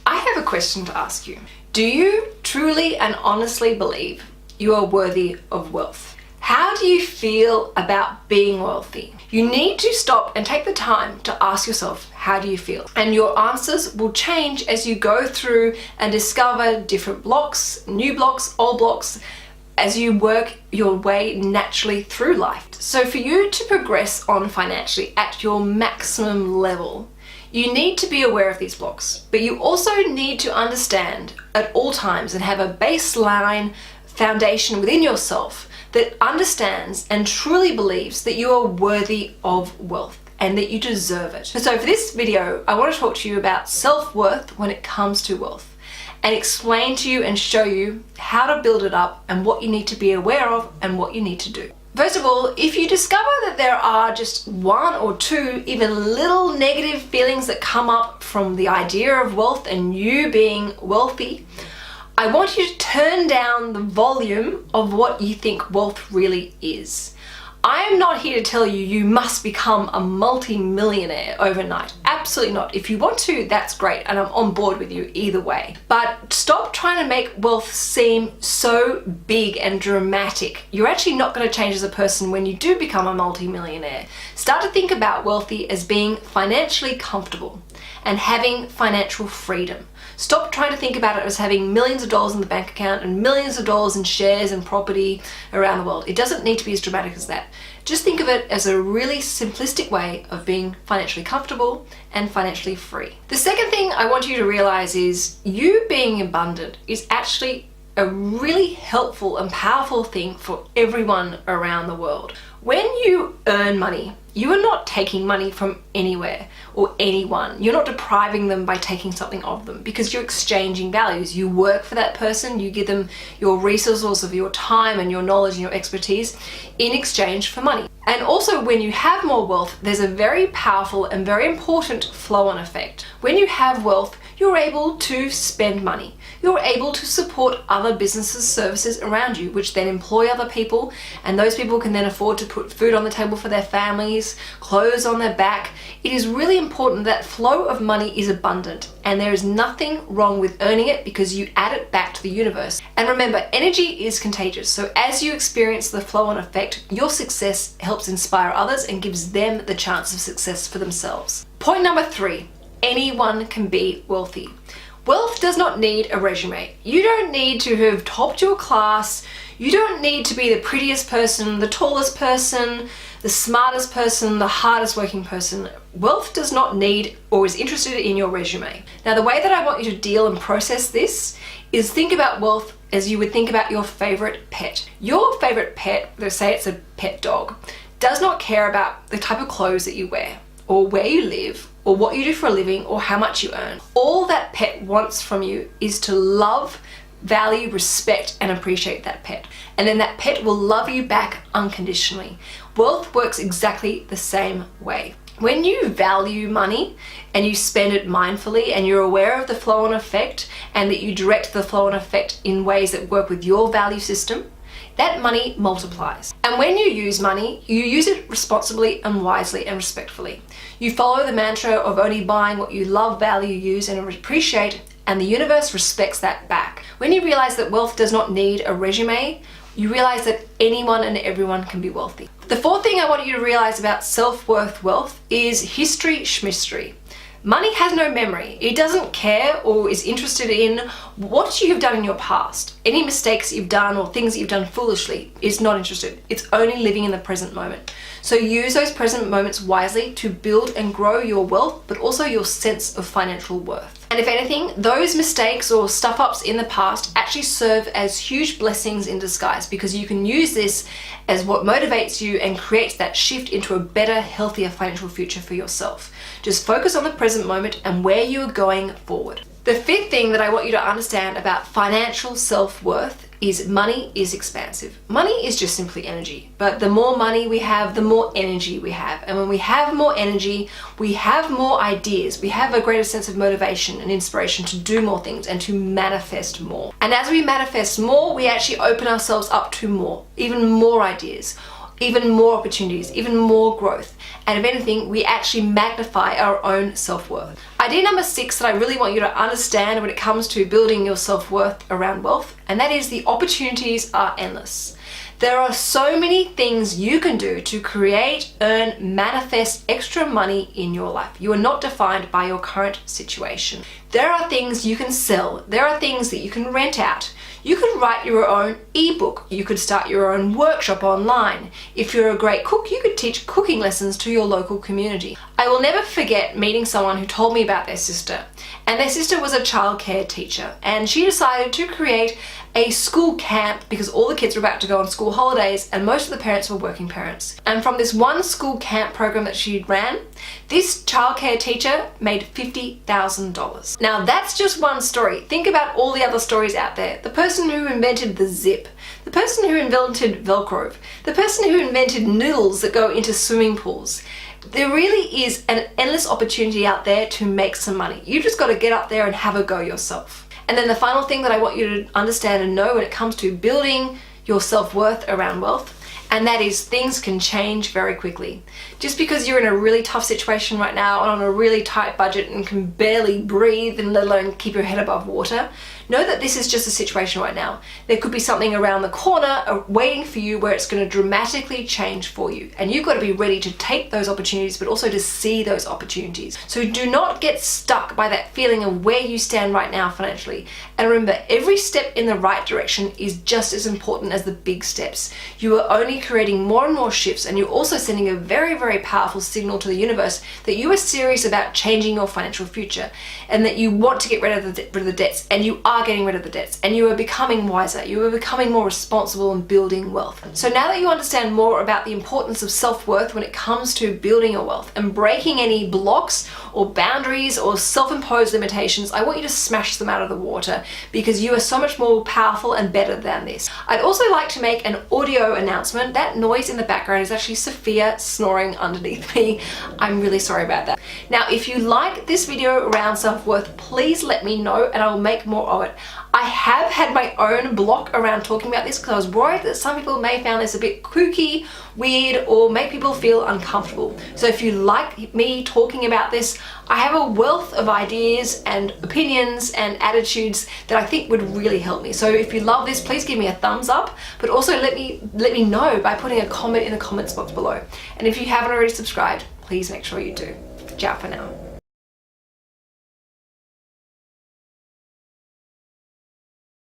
I have a question to ask you. Do you truly and honestly believe you are worthy of wealth? How do you feel about being wealthy? You need to stop and take the time to ask yourself, how do you feel? And your answers will change as you go through and discover different blocks, new blocks, old blocks, as you work your way naturally through life. So for you to progress on financially at your maximum level, you need to be aware of these blocks, but you also need to understand at all times and have a baseline foundation within yourself that understands and truly believes that you are worthy of wealth and that you deserve it. So for this video, I want to talk to you about self-worth when it comes to wealth and explain to you and show you how to build it up and what you need to be aware of and what you need to do. First of all, if you discover that there are just one or two even little negative feelings that come up from the idea of wealth and you being wealthy, I want you to turn down the volume of what you think wealth really is. I am not here to tell you you must become a multi-millionaire overnight. Absolutely not. If you want to, that's great, and I'm on board with you either way. But stop trying to make wealth seem so big and dramatic. You're actually not going to change as a person when you do become a multi-millionaire. Start to think about wealthy as being financially comfortable and having financial freedom. Stop trying to think about it as having millions of dollars in the bank account and millions of dollars in shares and property around the world. It doesn't need to be as dramatic as that. Just think of it as a really simplistic way of being financially comfortable and financially free. The second thing I want you to realize is you being abundant is actually a really helpful and powerful thing for everyone around the world. When you earn money, you are not taking money from anywhere or anyone. You're not depriving them by taking something of them because you're exchanging values. You work for that person, you give them your resources of your time and your knowledge and your expertise in exchange for money. And also when you have more wealth, there's a very powerful and very important flow-on effect. When you have wealth, you're able to spend money. You're able to support other businesses, services around you, which then employ other people, and those people can then afford to put food on the table for their families, clothes on their back. It is really important that flow of money is abundant, and there is nothing wrong with earning it because you add it back to the universe. And remember, energy is contagious, so as you experience the flow-on effect, your success helps inspire others and gives them the chance of success for themselves. Point number 3, anyone can be wealthy. Wealth does not need a resume. You don't need to have topped your class. You don't need to be the prettiest person, the tallest person, the smartest person, the hardest working person. Wealth does not need or is interested in your resume. Now, the way that I want you to deal and process this is think about wealth as you would think about your favorite pet. Your favorite pet, let's say it's a pet dog, does not care about the type of clothes that you wear or where you live or what you do for a living or how much you earn. All that pet wants from you is to love, value, respect, and appreciate that pet. And then that pet will love you back unconditionally. Wealth works exactly the same way. When you value money and you spend it mindfully and you're aware of the flow-on effect and that you direct the flow-on effect in ways that work with your value system, that money multiplies. And when you use money, you use it responsibly and wisely and respectfully. You follow the mantra of only buying what you love, value, use, and appreciate, and the universe respects that back. When you realize that wealth does not need a resume, you realize that anyone and everyone can be wealthy. The fourth thing I want you to realize about self-worth wealth is history schmistery. Money has no memory. It doesn't care or is interested in what you have done in your past. Any mistakes you've done or things that you've done foolishly, it's not interested. It's only living in the present moment. So use those present moments wisely to build and grow your wealth, but also your sense of financial worth. And if anything, those mistakes or stuff-ups in the past actually serve as huge blessings in disguise because you can use this as what motivates you and creates that shift into a better, healthier financial future for yourself. Just focus on the present moment and where you are going forward. The fifth thing that I want you to understand about financial self-worth is money is expansive. Money is just simply energy, but the more money we have, the more energy we have. And when we have more energy, we have more ideas. We have a greater sense of motivation and inspiration to do more things and to manifest more. And as we manifest more, we actually open ourselves up to more, even more ideas, even more opportunities, even more growth. And if anything, we actually magnify our own self-worth. Idea number 6 that I really want you to understand when it comes to building your self-worth around wealth, and that is the opportunities are endless. There are so many things you can do to create, earn, manifest extra money in your life. You are not defined by your current situation. There are things you can sell. There are things that you can rent out. You could write your own ebook. You could start your own workshop online. If you're a great cook, you could teach cooking lessons to your local community. I will never forget meeting someone who told me about their sister. And their sister was a childcare teacher, and she decided to create a school camp because all the kids were about to go on school holidays and most of the parents were working parents. And from this one school camp program that she ran, this childcare teacher made $50,000. Now that's just one story. Think about all the other stories out there. The person who invented the zip, the person who invented Velcro, the person who invented noodles that go into swimming pools. There really is an endless opportunity out there to make some money. You just got to get up there and have a go yourself. And then the final thing that I want you to understand and know when it comes to building your self-worth around wealth, and that is things can change very quickly. Just because you're in a really tough situation right now and on a really tight budget and can barely breathe and let alone keep your head above water, know that this is just a situation right now. There could be something around the corner waiting for you where it's going to dramatically change for you. And you've got to be ready to take those opportunities, but also to see those opportunities. So do not get stuck by that feeling of where you stand right now financially. And remember, every step in the right direction is just as important as the big steps. You are only creating more and more shifts, and you're also sending a very, very powerful signal to the universe that you are serious about changing your financial future and that you want to get rid of the debts, and you are getting rid of the debts, and you are becoming wiser, you are becoming more responsible and building wealth. So now that you understand more about the importance of self-worth when it comes to building your wealth and breaking any blocks or boundaries or self-imposed limitations, I want you to smash them out of the water because you are so much more powerful and better than this. I'd also like to make an audio announcement. That noise in the background is actually Sophia snoring underneath me. I'm really sorry about that. Now, if you like this video around self-worth, please let me know and I will make more of it. I have had my own block around talking about this because I was worried that some people may find this a bit kooky, weird, or make people feel uncomfortable. So if you like me talking about this, I have a wealth of ideas and opinions and attitudes that I think would really help me. So if you love this, please give me a thumbs up, but also let me know by putting a comment in the comments box below. And if you haven't already subscribed, please make sure you do. Ciao for now.